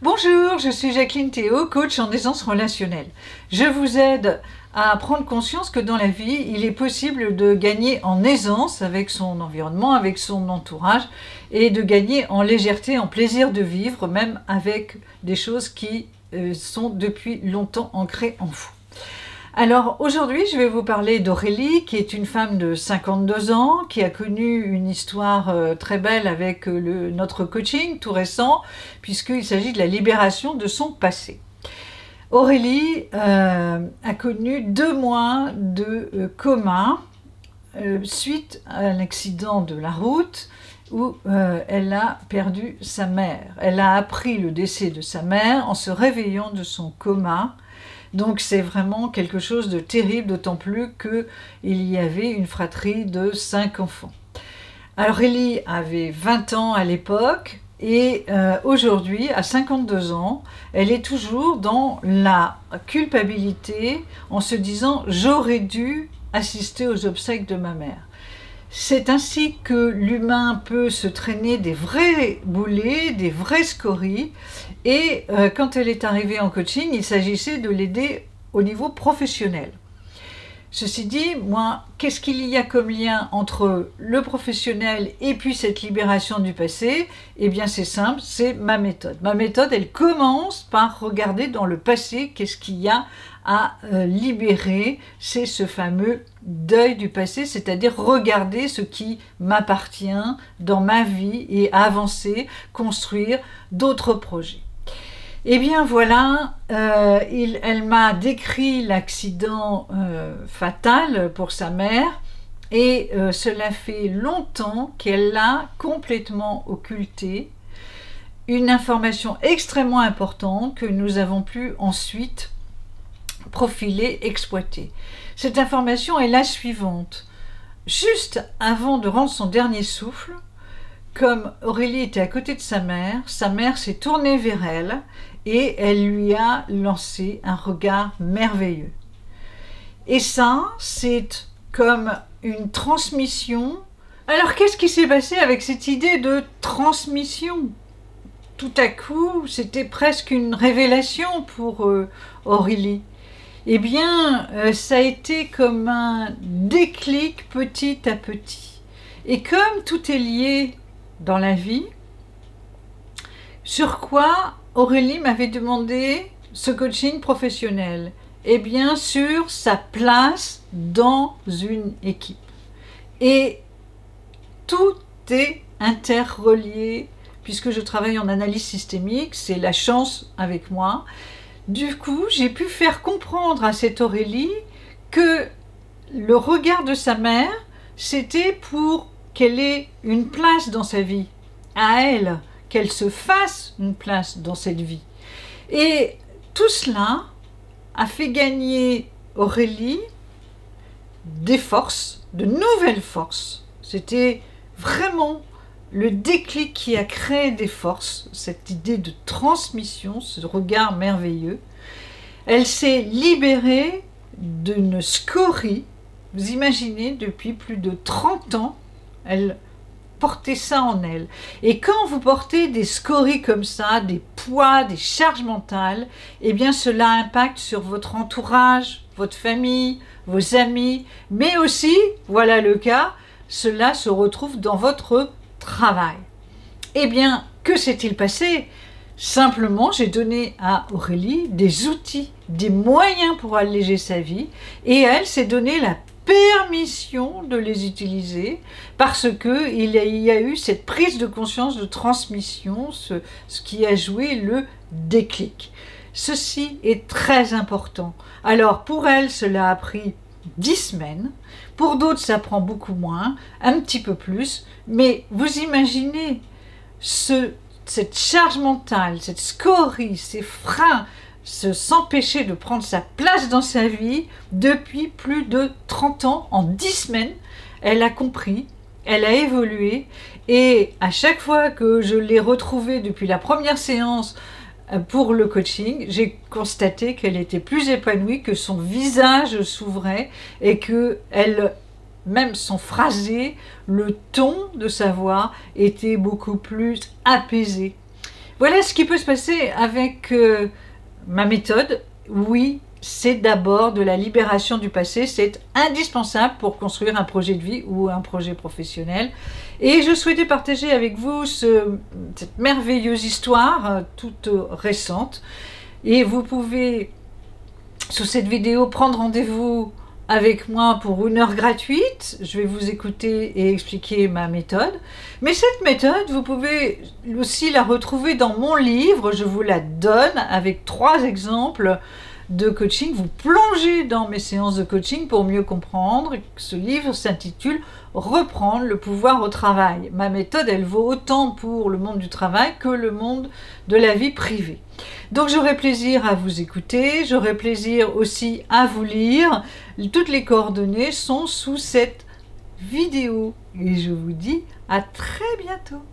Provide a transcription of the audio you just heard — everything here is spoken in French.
Bonjour, je suis Jacqueline Théo, coach en aisance relationnelle. Je vous aide à prendre conscience que dans la vie, il est possible de gagner en aisance avec son environnement, avec son entourage, et de gagner en légèreté, en plaisir de vivre, même avec des choses qui sont depuis longtemps ancrées en vous. Alors aujourd'hui, je vais vous parler d'Aurélie, qui est une femme de 52 ans, qui a connu une histoire très belle avec notre coaching tout récent, puisqu'il s'agit de la libération de son passé. Aurélie a connu 2 mois de coma suite à un accident de la route où elle a perdu sa mère. Elle a appris le décès de sa mère en se réveillant de son coma. Donc c'est vraiment quelque chose de terrible, d'autant plus qu'il y avait une fratrie de 5 enfants. Alors Aurélie avait 20 ans à l'époque et aujourd'hui, à 52 ans, elle est toujours dans la culpabilité en se disant « j'aurais dû assister aux obsèques de ma mère ». C'est ainsi que l'humain peut se traîner des vrais boulets, des vraies scories. Et quand elle est arrivée en coaching, il s'agissait de l'aider au niveau professionnel. Ceci dit, moi, qu'est-ce qu'il y a comme lien entre le professionnel et puis cette libération du passé? Eh bien, c'est simple, c'est ma méthode. Ma méthode, elle commence par regarder dans le passé qu'est-ce qu'il y a à libérer. C'est ce fameux deuil du passé, c'est-à-dire regarder ce qui m'appartient dans ma vie et avancer, construire d'autres projets. Eh bien voilà, elle m'a décrit l'accident fatal pour sa mère et cela fait longtemps qu'elle l'a complètement occulté. Une information extrêmement importante que nous avons pu ensuite profiler, exploiter. Cette information est la suivante. Juste avant de rendre son dernier souffle, comme Aurélie était à côté de sa mère s'est tournée vers elle et elle lui a lancé un regard merveilleux. Et ça, c'est comme une transmission. Alors, qu'est-ce qui s'est passé avec cette idée de transmission? Tout à coup, c'était presque une révélation pour Aurélie. Eh bien, ça a été comme un déclic petit à petit. Et comme tout est lié dans la vie, sur quoi Aurélie m'avait demandé ce coaching professionnel? Eh bien, sur sa place dans une équipe. Et tout est interrelié, puisque je travaille en analyse systémique, c'est la chance avec moi. Du coup, j'ai pu faire comprendre à cette Aurélie que le regard de sa mère, c'était pour qu'elle ait une place dans sa vie, à elle, qu'elle se fasse une place dans cette vie. Et tout cela a fait gagner Aurélie des forces, de nouvelles forces. C'était vraiment le déclic qui a créé des forces, cette idée de transmission, ce regard merveilleux. Elle s'est libérée d'une scorie. Vous imaginez, depuis plus de 30 ans, elle portait ça en elle. Et quand vous portez des scories comme ça, des poids, des charges mentales, eh bien cela impacte sur votre entourage, votre famille, vos amis, mais aussi, voilà le cas, cela se retrouve dans votre travail. Eh bien, que s'est-il passé? Simplement, j'ai donné à Aurélie des outils, des moyens pour alléger sa vie, et elle s'est donné la permission de les utiliser parce qu'il y a eu cette prise de conscience de transmission, ce qui a joué le déclic. Ceci est très important. Alors pour elle, cela a pris 10 semaines, pour d'autres ça prend beaucoup moins, un petit peu plus, mais vous imaginez cette charge mentale, cette scorie, ces freins, s'empêcher de prendre sa place dans sa vie depuis plus de 30 ans, en 10 semaines, elle a compris, elle a évolué et à chaque fois que je l'ai retrouvée depuis la première séance pour le coaching, j'ai constaté qu'elle était plus épanouie, que son visage s'ouvrait et que même son phrasé, le ton de sa voix était beaucoup plus apaisé. Voilà ce qui peut se passer avec ma méthode. Oui, c'est d'abord de la libération du passé, c'est indispensable pour construire un projet de vie ou un projet professionnel. Et je souhaitais partager avec vous cette merveilleuse histoire toute récente. Et vous pouvez, sous cette vidéo, prendre rendez-vous avec moi pour 1 heure gratuite. Je vais vous écouter et expliquer ma méthode. Mais cette méthode, vous pouvez aussi la retrouver dans mon livre. Je vous la donne avec 3 exemples de coaching. Vous plongez dans mes séances de coaching pour mieux comprendre. Ce livre s'intitule « Reprendre le pouvoir au travail ». Ma méthode, elle vaut autant pour le monde du travail que le monde de la vie privée. Donc j'aurai plaisir à vous écouter, j'aurai plaisir aussi à vous lire. Toutes les coordonnées sont sous cette vidéo. Et je vous dis à très bientôt.